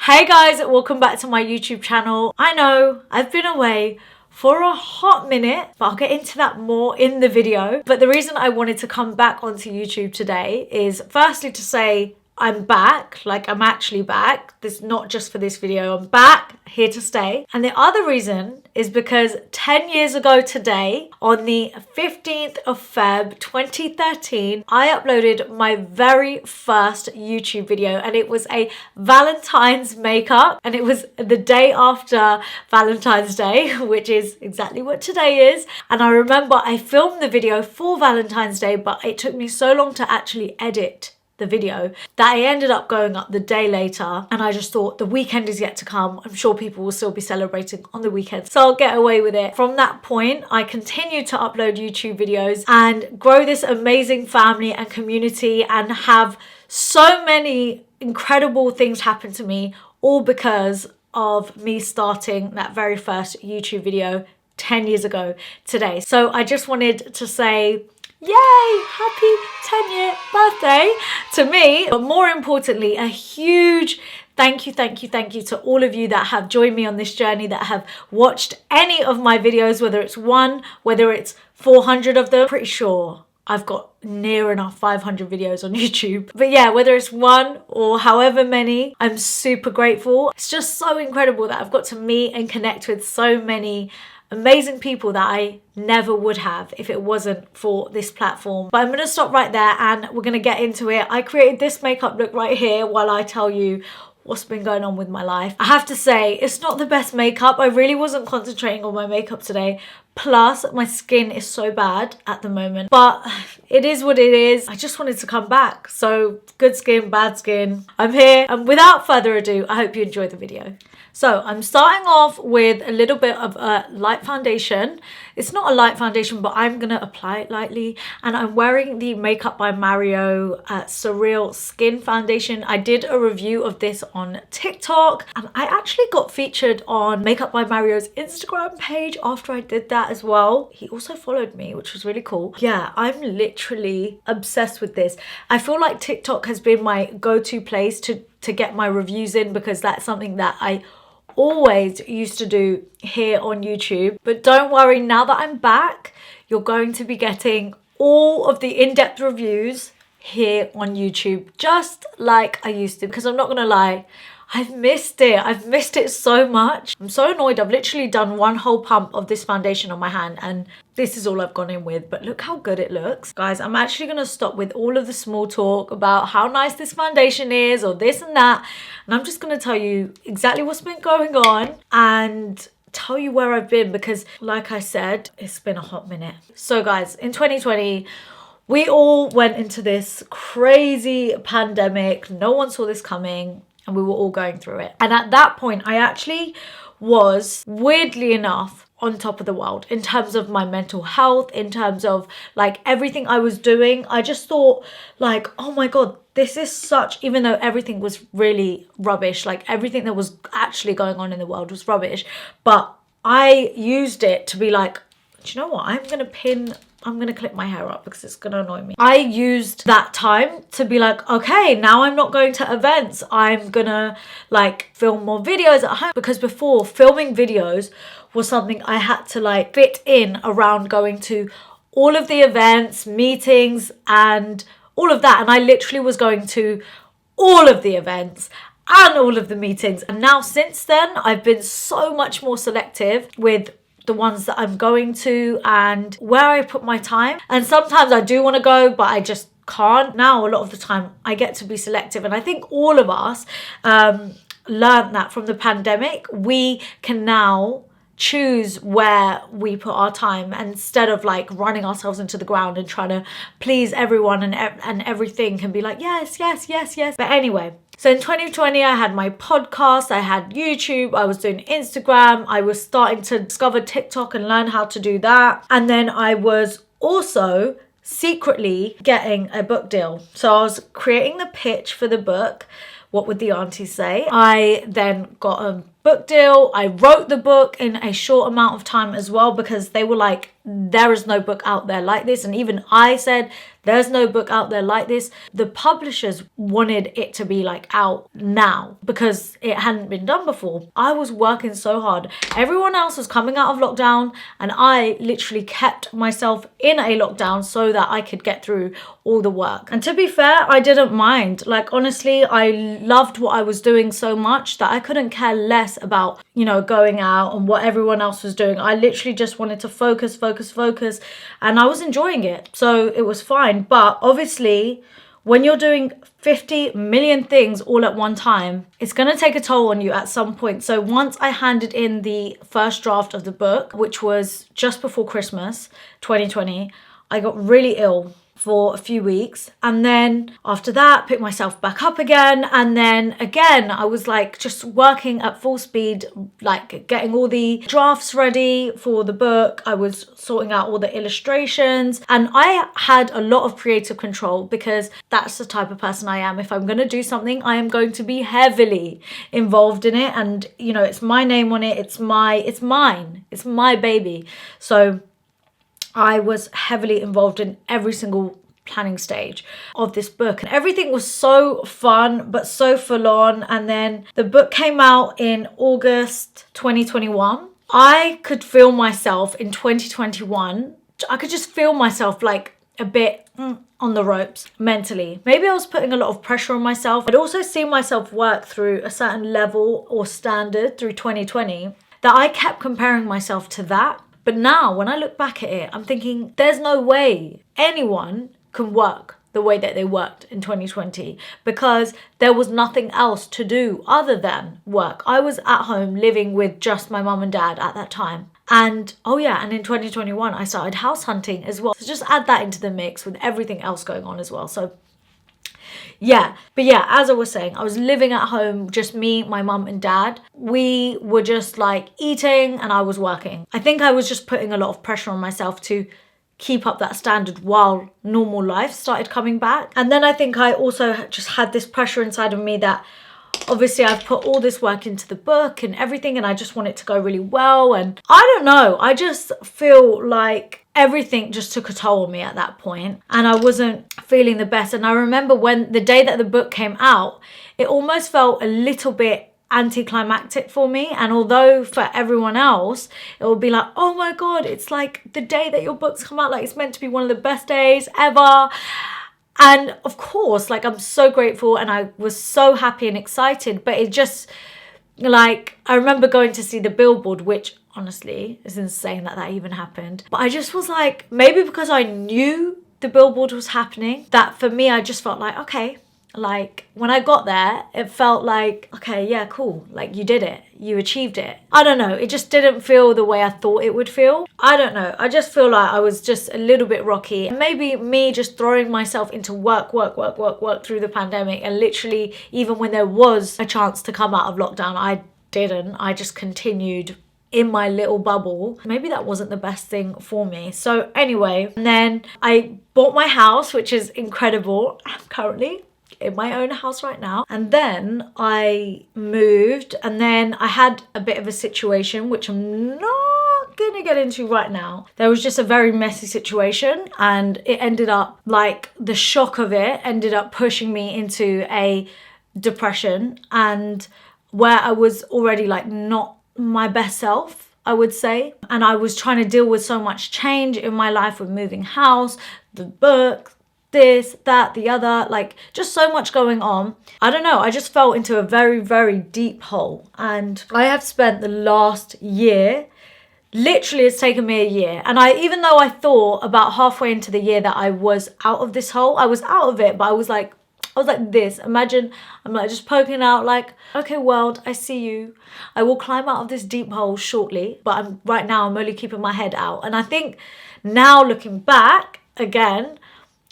Hey guys, welcome back to my YouTube channel. I know I've been away for a hot minute, but I'll get into that more in the video. But the reason I wanted to come back onto YouTube today is firstly to say I'm back, like I'm actually back. This is not just for this video, I'm back, here to stay. And the other reason is because 10 years ago today, on the 15th of Feb 2013, I uploaded my very first YouTube video, and it was a Valentine's makeup, and it was the day after Valentine's Day, which is exactly what today is. And I remember I filmed the video for Valentine's Day, but it took me so long to actually edit the video that I ended up going up the day later, and I just thought the weekend is yet to come. I'm sure people will still be celebrating on the weekend, so I'll get away with it. From that point, I continued to upload YouTube videos and grow this amazing family and community and have so many incredible things happen to me, all because of me starting that very first YouTube video 10 years ago today. So I just wanted to say yay, happy 10-year birthday to me. But more importantly, a huge thank you to all of you that have joined me on this journey, that have watched any of my videos, whether it's one, whether it's 400 of them. Pretty sure I've got near enough 500 videos on YouTube. But yeah, whether it's one or however many, I'm super grateful. It's just so incredible that I've got to meet and connect with so many amazing people that I never would have if it wasn't for this platform. But I'm going to stop right there and we're going to get into it. I created this makeup look right here while I tell you what's been going on with my life. I have to say, it's not the best makeup. I really wasn't concentrating on my makeup today. Plus, my skin is so bad at the moment. But it is what it is. I just wanted to come back. So, good skin, bad skin. I'm here. And without further ado, I hope you enjoy the video. So, I'm starting off with a little bit of a light foundation. It's not a light foundation, but I'm going to apply it lightly. And I'm wearing the Makeup by Mario Surreal Skin Foundation. I did a review of this on TikTok. And I actually got featured on Makeup by Mario's Instagram page after I did that as well. He also followed me, which was really cool. Yeah, I'm literally obsessed with this. I feel like TikTok has been my go-to place to get my reviews in, because that's something that I always used to do here on YouTube. But don't worry, now that I'm back, you're going to be getting all of the in-depth reviews here on YouTube, just like I used to, because I'm not gonna lie, I've missed it. I've missed it so much. I'm so annoyed. I've literally done one whole pump of this foundation on my hand and this is all I've gone in with, but look how good it looks. Guys, I'm actually going to stop with all of the small talk about how nice this foundation is or this and that. And I'm just going to tell you exactly what's been going on and tell you where I've been, because like I said, it's been a hot minute. So guys, in 2020, we all went into this crazy pandemic. No one saw this coming. And we were all going through it. And at that point, I actually was, weirdly enough, on top of the world in terms of my mental health, in terms of like everything I was doing. I just thought like, oh my God, this is such, even though everything was really rubbish, like everything that was actually going on in the world was rubbish. But I used it to be like, do you know what? I'm going to clip my hair up because it's going to annoy me. I used that time to be like, okay, now I'm not going to events. I'm going to like film more videos at home, because before, filming videos was something I had to like fit in around going to all of the events, meetings and all of that. And I literally was going to all of the events and all of the meetings. And now since then, I've been so much more selective with the ones that I'm going to and where I put my time. And sometimes I do want to go, but I just can't. Now, a lot of the time, I get to be selective. And I think all of us learned that from the pandemic. We can now choose where we put our time instead of like running ourselves into the ground and trying to please everyone and everything can be like, yes. But anyway, so in 2020, I had my podcast, I had YouTube, I was doing Instagram, I was starting to discover TikTok and learn how to do that. And then I was also secretly getting a book deal. So I was creating the pitch for the book, What Would the Aunties Say? I then got a book deal. I wrote the book in a short amount of time as well, because they were like, there is no book out there like this. And even I said There's no book out there like this. The publishers wanted it to be like out now because it hadn't been done before. I was working so hard. Everyone else was coming out of lockdown and I literally kept myself in a lockdown so that I could get through all the work. And to be fair, I didn't mind. Like, honestly, I loved what I was doing so much that I couldn't care less about, you know, going out and what everyone else was doing. I literally just wanted to focus, and I was enjoying it. So it was fine. But obviously, when you're doing 50 million things all at one time, it's going to take a toll on you at some point. So once I handed in the first draft of the book, which was just before Christmas 2020, I got really ill for a few weeks, and then after that picked myself back up again, and then again I was like just working at full speed, like getting all the drafts ready for the book. I was sorting out all the illustrations, and I had a lot of creative control because that's the type of person I am. If I'm going to do something, I am going to be heavily involved in it, and you know, it's my name on it, it's mine, it's my baby. So I was heavily involved in every single planning stage of this book, and everything was so fun but so full on. And then the book came out in August 2021. I could feel myself in 2021. I could just feel myself like a bit on the ropes mentally. Maybe I was putting a lot of pressure on myself. I'd also seen myself work through a certain level or standard through 2020 that I kept comparing myself to that. But now when I look back at it, I'm thinking there's no way anyone can work the way that they worked in 2020 because there was nothing else to do other than work. I was at home living with just my mum and dad at that time. And oh yeah, and in 2021, I started house hunting as well. So just add that into the mix with everything else going on as well. So yeah, but yeah, as I was saying, I was living at home, just me, my mum and dad. We were just like eating and I was working. I think I was just putting a lot of pressure on myself to keep up that standard while normal life started coming back. And then I think I also just had this pressure inside of me that obviously I've put all this work into the book and everything, and I just want it to go really well. And I don't know, I just feel like everything just took a toll on me at that point and I wasn't feeling the best. And I remember when the day that the book came out, it almost felt a little bit anticlimactic for me. And although for everyone else it will be like, oh my god, it's like the day that your books come out, like it's meant to be one of the best days ever. And of course, like, I'm so grateful and I was so happy and excited, but it just, like, I remember going to see the billboard, which honestly is insane that that even happened. But I just was like, maybe because I knew the billboard was happening, that for me, I just felt like, okay, like when I got there, it felt like, okay, yeah, cool. Like you did it, you achieved it. I don't know. It just didn't feel the way I thought it would feel. I don't know. I just feel like I was just a little bit rocky. And maybe me just throwing myself into work through the pandemic. And literally, even when there was a chance to come out of lockdown, I didn't. I just continued in my little bubble. Maybe that wasn't the best thing for me. So anyway, and then I bought my house, which is incredible. I'm currently in my own house right now. And then I moved, and then I had a bit of a situation which I'm not gonna get into right now. There was just a very messy situation, and it ended up, like, the shock of it ended up pushing me into a depression, and where I was already like not my best self, I would say. And I was trying to deal with so much change in my life with moving house, the book, this, that, the other, like just so much going on. I don't know, I just fell into a very, very deep hole. And I have spent the last year, literally it's taken me a year. And even though I thought about halfway into the year that I was out of this hole, I was out of it, but I was like this. Imagine I'm like just poking out like, okay, world, I see you. I will climb out of this deep hole shortly. But right now I'm only keeping my head out. And I think now looking back again,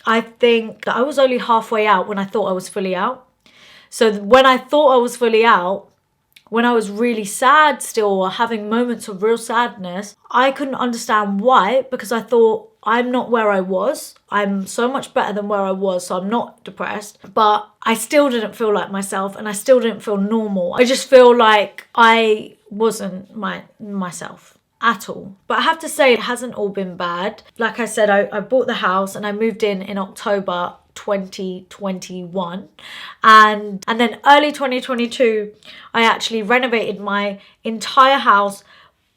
I think that I was only halfway out when I thought I was fully out. So when I thought I was fully out, when I was really sad still, or having moments of real sadness, I couldn't understand why, because I thought I'm not where I was. I'm so much better than where I was, so I'm not depressed. But I still didn't feel like myself, and I still didn't feel normal. I just feel like I wasn't myself. at all. But I have to say, it hasn't all been bad. Like I said, I bought the house and I moved in October 2021, and then early 2022 I actually renovated my entire house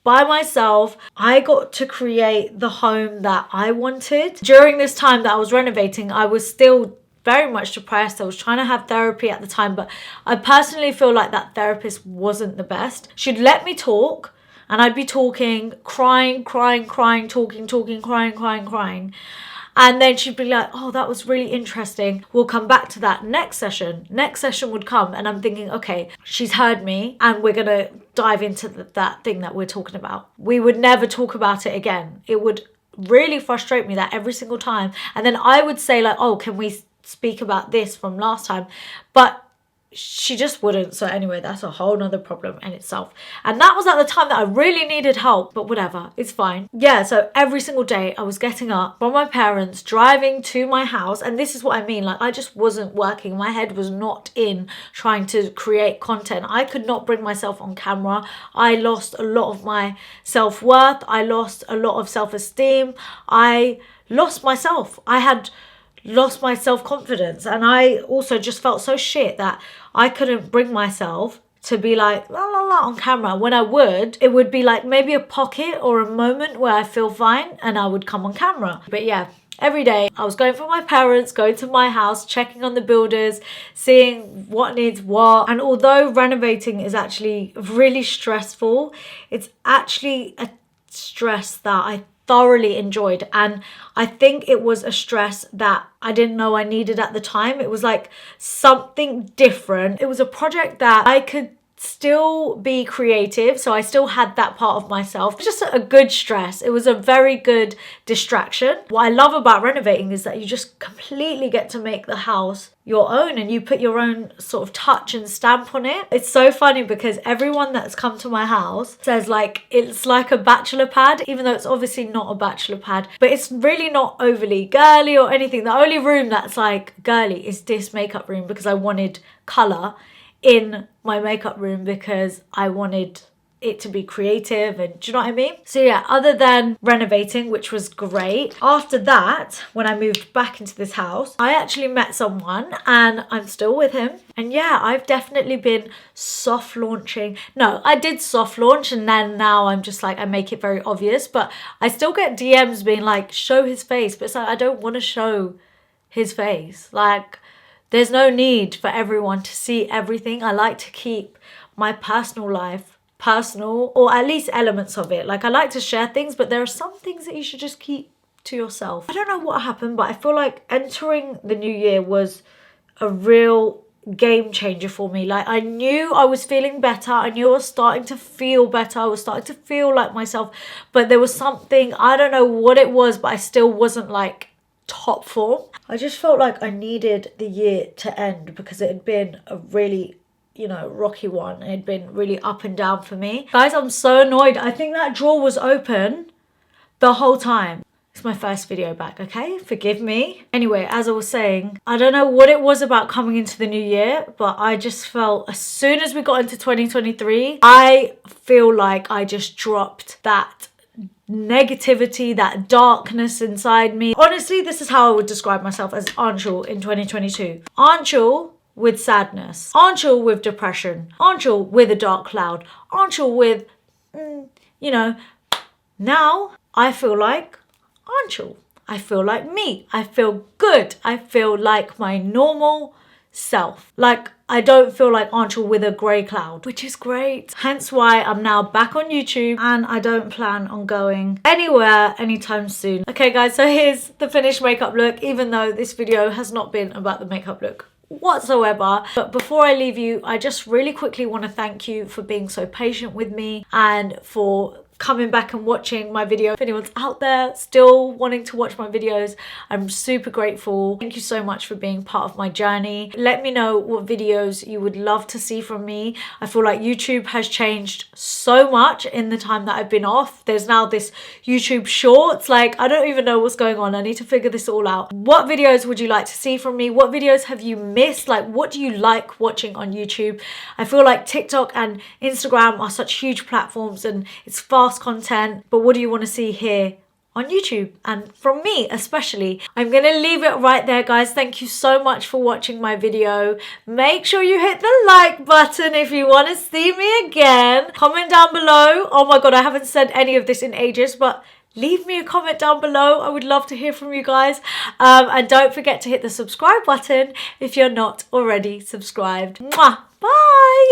by myself. I got to create the home that I wanted. During this time that I was renovating, I was still very much depressed. I was trying to have therapy at the time, but I personally feel like that therapist wasn't the best. She'd let me talk and I'd be talking, crying, talking, crying. And then she'd be like, oh, that was really interesting. We'll come back to that next session. Next session would come and I'm thinking, okay, she's heard me and we're going to dive into that thing that we're talking about. We would never talk about it again. It would really frustrate me that every single time. And then I would say like, oh, can we speak about this from last time? But she just wouldn't. So anyway, that's a whole nother problem in itself. And that was at the time that I really needed help, but whatever, it's fine. Yeah, so every single day I was getting up from my parents, driving to my house. And this is what I mean, like I just wasn't working. My head was not in trying to create content. I could not bring myself on camera. I lost a lot of my self-worth. I lost a lot of self-esteem. I lost myself. I had lost my self-confidence, and I also just felt so shit that I couldn't bring myself to be like la la la on camera. When I would, it would be like maybe a pocket or a moment where I feel fine and I would come on camera. But yeah, every day I was going from my parents, going to my house, checking on the builders, seeing what needs what. And although renovating is actually really stressful, it's actually a stress that I thoroughly enjoyed, and I think it was a stress that I didn't know I needed at the time. It was like something different. It was a project that I could still be creative, so I still had that part of myself. Just a good stress. It was a very good distraction. What I love about renovating is that you just completely get to make the house your own and you put your own sort of touch and stamp on it. It's so funny because everyone that's come to my house says like it's like a bachelor pad, even though it's obviously not a bachelor pad, but it's really not overly girly or anything. The only room that's like girly is this makeup room, because I wanted colour in my makeup room because I wanted it to be creative, and do you know what I mean? So yeah, other than renovating, which was great, after that, when I moved back into this house, I actually met someone and I'm still with him. And yeah, I've definitely been soft launching. No, I did soft launch, and then now I'm just like, I make it very obvious, but I still get DMs being like, show his face, but it's like, I don't want to show his face. Like, there's no need for everyone to see everything. I like to keep my personal life personal, or at least elements of it. Like, I like to share things, but there are some things that you should just keep to yourself. I don't know what happened, but I feel like entering the new year was a real game changer for me. Like, I knew I was feeling better. I knew I was starting to feel better. I was starting to feel like myself, but there was something, I don't know what it was, but I still wasn't like top form. I just felt like I needed the year to end because it had been a really, you know, rocky one. It had been really up and down for me. Guys, I'm so annoyed. I think that drawer was open the whole time. It's my first video back, okay? Forgive me. Anyway, as I was saying, I don't know what it was about coming into the new year, but I just felt as soon as we got into 2023, I feel like I just dropped that negativity, that darkness inside me. Honestly, this is how I would describe myself as Anchal in 2022. Anchal with sadness, Anchal with depression, Anchal with a dark cloud, Anchal with, you know, now I feel like Anchal. I feel like me. I feel good. I feel like my normal self. Like, I don't feel like Anchal with a grey cloud, which is great. Hence why I'm now back on YouTube and I don't plan on going anywhere anytime soon. Okay guys, so here's the finished makeup look, even though this video has not been about the makeup look whatsoever. But before I leave you, I just really quickly want to thank you for being so patient with me and for coming back and watching my video. If anyone's out there still wanting to watch my videos, I'm super grateful. Thank you so much for being part of my journey. Let me know what videos you would love to see from me. I feel like YouTube has changed so much in the time that I've been off. There's now this YouTube Shorts. Like, I don't even know what's going on. I need to figure this all out. What videos would you like to see from me? What videos have you missed? Like, what do you like watching on YouTube? I feel like TikTok and Instagram are such huge platforms and it's fast past content, but what do you want to see here on YouTube and from me especially. I'm gonna leave it right there, guys. Thank you so much for watching my video. Make sure you hit the like button if you want to see me again. Comment down below. Oh my god, I haven't said any of this in ages, but leave me a comment down below. I would love to hear from you guys. And don't forget to hit the subscribe button if you're not already subscribed. Mwah! Bye!